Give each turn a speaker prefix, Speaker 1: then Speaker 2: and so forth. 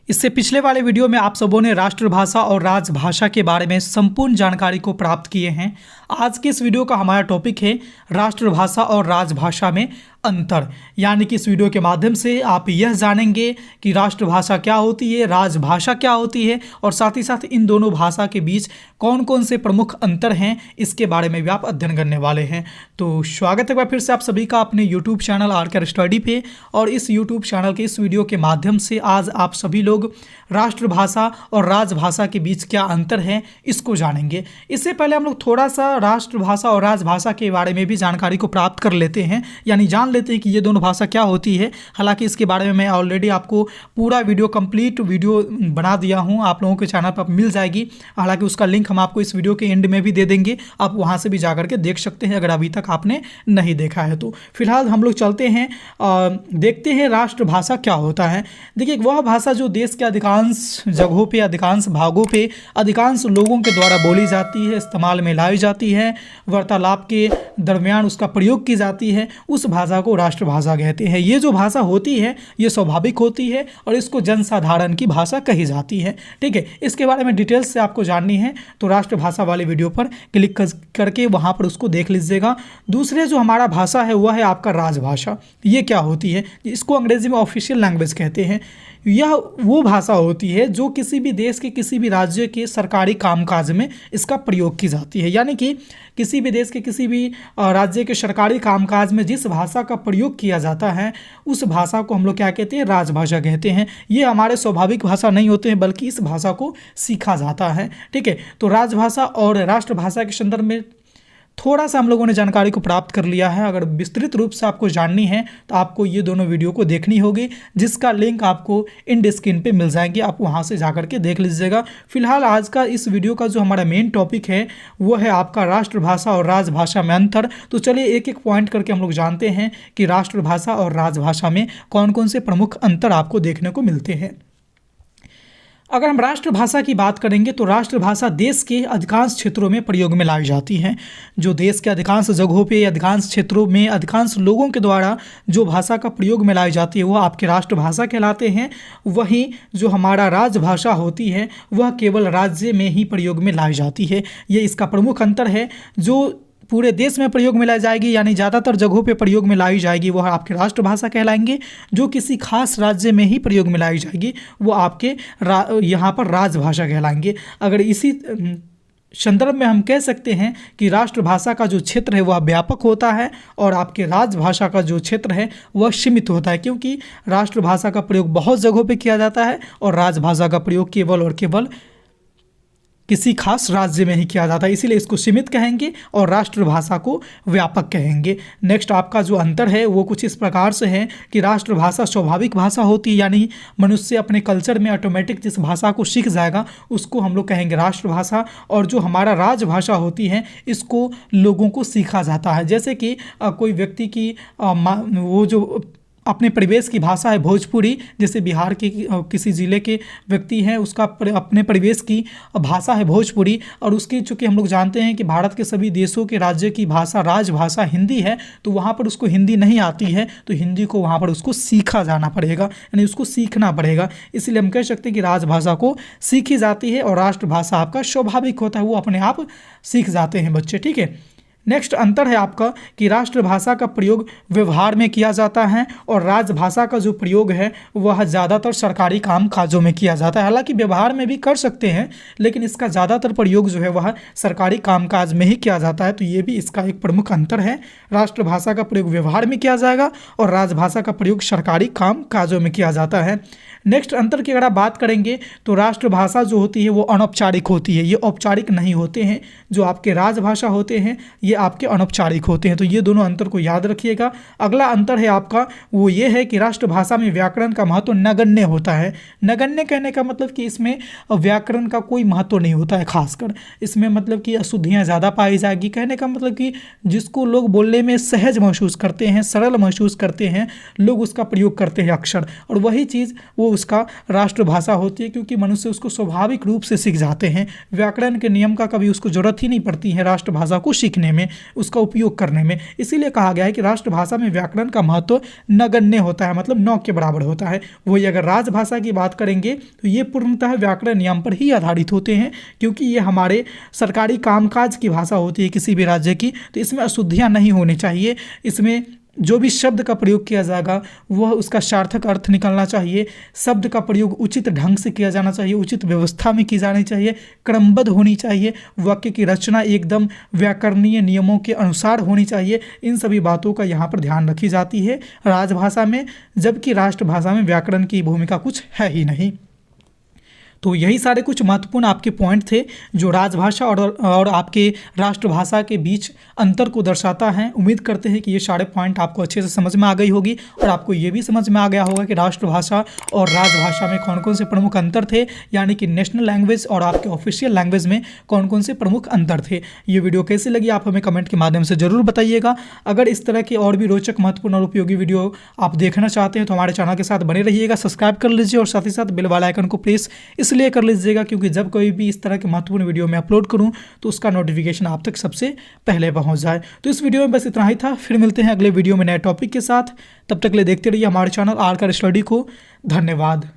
Speaker 1: इससे पिछले वाले वीडियो में आप सबों ने राष्ट्रभाषा और राजभाषा के बारे में संपूर्ण जानकारी को प्राप्त किए हैं। आज के इस वीडियो का हमारा टॉपिक है राष्ट्रभाषा और राजभाषा में अंतर, यानी कि इस वीडियो के माध्यम से आप यह जानेंगे कि राष्ट्रभाषा क्या होती है, राजभाषा क्या होती है और साथ ही साथ इन दोनों भाषा के बीच कौन कौन से प्रमुख अंतर हैं, इसके बारे में भी आप अध्ययन करने वाले हैं। तो स्वागत है एक बार फिर से आप सभी का अपने यूट्यूब चैनल आरके स्टडी पे। और इस यूट्यूब चैनल के इस वीडियो के माध्यम से आज आप सभी लोग राष्ट्रभाषा और राजभाषा के बीच क्या अंतर है इसको जानेंगे। इससे पहले हम लोग थोड़ा सा राष्ट्रभाषा और राजभाषा के बारे में भी जानकारी को प्राप्त कर लेते हैं, यानी जान लेते हैं कि ये दोनों भाषा क्या होती है। हालांकि इसके बारे में मैं ऑलरेडी आपको पूरा वीडियो कंप्लीट वीडियो बना दिया हूँ, आप लोगों के चैनल पर मिल जाएगी। हालांकि उसका लिंक हम आपको इस वीडियो के एंड में भी दे देंगे, आप वहाँ से भी जा करके देख सकते हैं अगर अभी तक आपने नहीं देखा है तो। फिलहाल हम लोग चलते हैं देखते हैं राष्ट्रभाषा क्या होता है। देखिए, वह भाषा जो देश के अधिकांश जगहों पे, अधिकांश भागों पे, अधिकांश लोगों के द्वारा बोली जाती है, इस्तेमाल में लाई जाती है, वार्तालाप के दरमियान उसका प्रयोग की जाती है, उस भाषा को राष्ट्रभाषा कहते हैं। ये जो भाषा होती है ये स्वाभाविक होती है और इसको जनसाधारण की भाषा कही जाती है। ठीक है, इसके बारे में डिटेल्स से आपको जाननी है तो राष्ट्रभाषा वाले वीडियो पर क्लिक करके वहाँ पर उसको देख लीजिएगा। दूसरे जो हमारा भाषा है वह है आपका राजभाषा। ये क्या होती है? इसको अंग्रेजी में ऑफिशियल लैंग्वेज कहते हैं। यह वो भाषा होती है जो किसी भी देश के, किसी भी राज्य के सरकारी कामकाज में इसका प्रयोग की जाती है। यानी कि किसी भी देश के, किसी भी राज्य के सरकारी कामकाज में जिस भाषा का प्रयोग किया जाता है उस भाषा को हम लोग क्या कहते हैं? राजभाषा कहते हैं। ये हमारे स्वाभाविक भाषा नहीं होते हैं, बल्कि इस भाषा को सीखा जाता है। ठीक है, तो राजभाषा और राष्ट्रभाषा के संदर्भ में थोड़ा सा हम लोगों ने जानकारी को प्राप्त कर लिया है। अगर विस्तृत रूप से आपको जाननी है तो आपको ये दोनों वीडियो को देखनी होगी, जिसका लिंक आपको इन स्क्रीन पे मिल जाएंगे, आप वहाँ से जा करके देख लीजिएगा। फिलहाल आज का इस वीडियो का जो हमारा मेन टॉपिक है वो है आपका राष्ट्रभाषा और राजभाषा में अंतर। तो चलिए एक एक पॉइंट करके हम लोग जानते हैं कि राष्ट्रभाषा और राजभाषा में कौन कौन से प्रमुख अंतर आपको देखने को मिलते हैं। अगर हम राष्ट्रभाषा की बात करेंगे तो राष्ट्रभाषा देश के अधिकांश क्षेत्रों में प्रयोग में लाई जाती है। जो देश के अधिकांश जगहों पे, अधिकांश क्षेत्रों में, अधिकांश लोगों के द्वारा जो भाषा का प्रयोग में लाई जाती है वह आपकी राष्ट्रभाषा कहलाते हैं। वहीं जो हमारा राजभाषा होती है वह केवल राज्य में ही प्रयोग में लाई जाती है। ये इसका प्रमुख अंतर है। जो पूरे देश में प्रयोग में लाई जाएगी, यानी ज़्यादातर जगहों पे प्रयोग में लाई जाएगी, वह आपकी राष्ट्रभाषा कहलाएंगे। जो किसी खास राज्य में ही प्रयोग में लाई जाएगी वो आपके यहाँ पर राजभाषा कहलाएंगे। अगर इसी संदर्भ में हम कह सकते हैं कि राष्ट्रभाषा का जो क्षेत्र है वह व्यापक होता है और आपके राजभाषा का जो क्षेत्र है वह सीमित होता है, क्योंकि राष्ट्रभाषा का प्रयोग बहुत जगहों पर किया जाता है और राजभाषा का प्रयोग केवल और केवल किसी खास राज्य में ही किया जाता है। इसीलिए इसको सीमित कहेंगे और राष्ट्रभाषा को व्यापक कहेंगे। नेक्स्ट आपका जो अंतर है वो कुछ इस प्रकार से है कि राष्ट्रभाषा स्वाभाविक भाषा होती है, यानी मनुष्य अपने कल्चर में ऑटोमेटिक जिस भाषा को सीख जाएगा उसको हम लोग कहेंगे राष्ट्रभाषा। और जो हमारा राजभाषा होती है इसको लोगों को सीखा जाता है। जैसे कि कोई व्यक्ति की वो जो अपने परिवेश की भाषा है भोजपुरी, जैसे बिहार के किसी ज़िले के व्यक्ति हैं, उसका अपने परिवेश की भाषा है भोजपुरी, और उसकी चूँकि हम लोग जानते हैं कि भारत के सभी देशों के राज्य की भाषा राजभाषा हिंदी है, तो वहाँ पर उसको हिंदी नहीं आती है तो हिंदी को वहाँ पर उसको सीखा जाना पड़ेगा, यानी उसको सीखना पड़ेगा। इसलिए हम कह सकते हैं कि राजभाषा को सीखी जाती है और राष्ट्रभाषा आपका स्वाभाविक होता है, वो अपने आप सीख जाते हैं बच्चे। ठीक है, नेक्स्ट अंतर है आपका कि राष्ट्रभाषा का प्रयोग व्यवहार में किया जाता है और राजभाषा का जो प्रयोग है वह ज़्यादातर सरकारी काम काजों में किया जाता है। हालांकि व्यवहार में भी कर सकते हैं, लेकिन इसका ज़्यादातर प्रयोग जो है वह सरकारी कामकाज में ही किया जाता है। तो ये भी इसका एक प्रमुख अंतर है। राष्ट्रभाषा का प्रयोग व्यवहार में किया जाएगा और राजभाषा का प्रयोग सरकारी काम काजों में किया जाता है। नेक्स्ट अंतर की अगर आप बात करेंगे तो राष्ट्रभाषा जो होती है वो अनौपचारिक होती है, ये औपचारिक नहीं होते हैं। जो आपके राजभाषा होते हैं ये आपके अनौपचारिक होते हैं। तो ये दोनों अंतर को याद रखिएगा। अगला अंतर है आपका वो ये है कि राष्ट्रभाषा में व्याकरण का महत्व नगण्य होता है। नगण्य कहने का मतलब कि इसमें व्याकरण का कोई महत्व नहीं होता है, खासकर इसमें मतलब कि अशुद्धियाँ ज़्यादा पाई जाएगी। कहने का मतलब कि जिसको लोग बोलने में सहज महसूस करते हैं, सरल महसूस करते हैं, लोग उसका प्रयोग करते हैं अक्सर, और वही चीज़ वो उसका राष्ट्रभाषा होती है, क्योंकि मनुष्य उसको स्वाभाविक रूप से सीख जाते हैं। व्याकरण के नियम का कभी उसको जरूरत ही नहीं पड़ती है राष्ट्रभाषा को सीखने में। में, उसका उपयोग करने में। इसीलिए कहा गया है कि राष्ट्रभाषा में व्याकरण का महत्व नगण्य होता है, मतलब 9 के बराबर होता है। वही अगर राजभाषा की बात करेंगे तो ये पूर्णतः व्याकरण नियम पर ही आधारित होते हैं, क्योंकि ये हमारे सरकारी कामकाज की भाषा होती है किसी भी राज्य की, तो इसमें अशुद्धियाँ नहीं होनी चाहिए। इसमें जो भी शब्द का प्रयोग किया जाएगा वह उसका सार्थक अर्थ निकलना चाहिए, शब्द का प्रयोग उचित ढंग से किया जाना चाहिए, उचित व्यवस्था में की जानी चाहिए, क्रमबद्ध होनी चाहिए, वाक्य की रचना एकदम व्याकरणीय नियमों के अनुसार होनी चाहिए। इन सभी बातों का यहाँ पर ध्यान रखी जाती है राजभाषा में, जबकि राष्ट्रभाषा में व्याकरण की भूमिका कुछ है ही नहीं। तो यही सारे कुछ महत्वपूर्ण आपके पॉइंट थे जो राजभाषा और आपके राष्ट्रभाषा के बीच अंतर को दर्शाता है। उम्मीद करते हैं कि ये सारे पॉइंट आपको अच्छे से समझ में आ गई होगी और आपको ये भी समझ में आ गया होगा कि राष्ट्रभाषा और राजभाषा में कौन कौन से प्रमुख अंतर थे, यानी कि नेशनल लैंग्वेज और आपके ऑफिशियल लैंग्वेज में कौन कौन से प्रमुख अंतर थे। ये वीडियो कैसी लगी आप हमें कमेंट के माध्यम से ज़रूर बताइएगा। अगर इस तरह के और भी रोचक, महत्वपूर्ण और उपयोगी वीडियो आप देखना चाहते हैं तो हमारे चैनल के साथ बने रहिएगा, सब्सक्राइब कर लीजिए और साथ ही साथ बेल वाला आइकन को प्रेस इसलिए कर लीजिएगा क्योंकि जब कोई भी इस तरह के महत्वपूर्ण वीडियो मैं अपलोड करूं तो उसका नोटिफिकेशन आप तक सबसे पहले पहुंच जाए। तो इस वीडियो में बस इतना ही था, फिर मिलते हैं अगले वीडियो में नए टॉपिक के साथ। तब तक ले देखते रहिए हमारे चैनल आर कर स्टडी को। धन्यवाद।